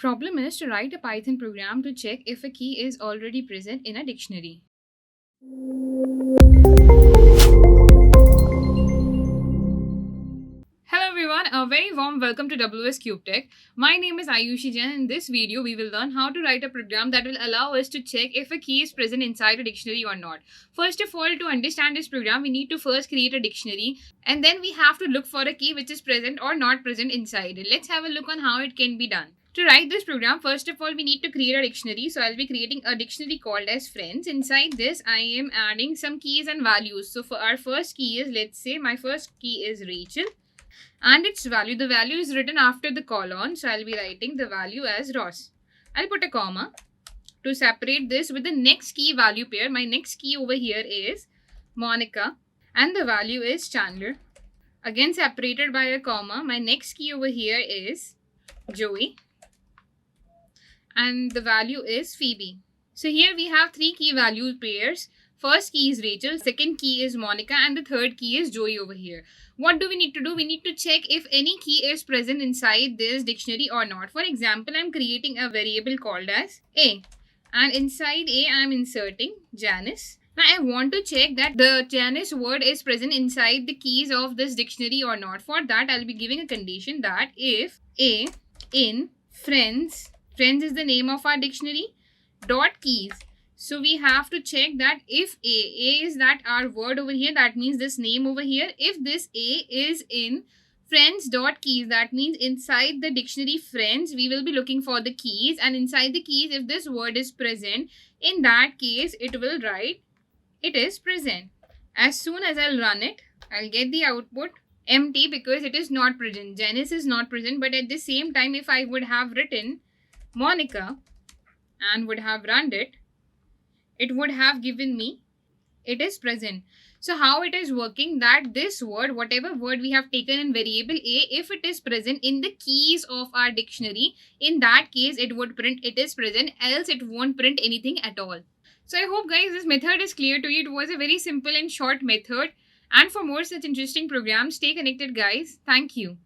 Problem is to write a Python program to check if a key is already present in a dictionary. Hello everyone, a very warm welcome to WsCube Tech. My name is Ayushi Jain. In this video, we will learn how to write a program that will allow us to check if a key is present inside a dictionary or not. First of all, to understand this program, we need to first create a dictionary and then we have to look for a key which is present or not present inside it. Let's have a look on how it can be done. To write this program, first of all, we need to create a dictionary. So I'll be creating a dictionary called as friends. Inside this, I am adding some keys and values. So for our first key is, let's say my first key is Rachel. And its value, the value is written after the colon, so I'll be writing the value as Ross. I'll put a comma to separate this with the next key value pair. My next key over here is Monica and the value is Chandler. Again separated by a comma. My next key over here is Joey and the value is Phoebe. So here we have three key value pairs. First key is Rachel, second key is Monica, and the third key is Joey over here. What do we need to do? We need to check if any key is present inside this dictionary or not. For example, I'm creating a variable called as A. And inside A, I'm inserting Janice. Now, I want to check that the Janice word is present inside the keys of this dictionary or not. For that, I'll be giving a condition that if A in friends is the name of our dictionary, dot keys. So we have to check that if A is that our word over here, that means this name over here. If this A is in friends.keys, that means inside the dictionary friends, we will be looking for the keys. And inside the keys, if this word is present, in that case, it will write it is present. As soon as I'll run it, I'll get the output empty because it is not present. Janice is not present. But at the same time, if I would have written Monica and would have run it would have given me it is present. So how it is working, that this word, whatever word we have taken in variable A, if it is present in the keys of our dictionary, in that case it would print it is present, else it won't print anything at all. So I hope guys this method is clear to you. It was a very simple and short method, and for more such interesting programs, stay connected guys. Thank you.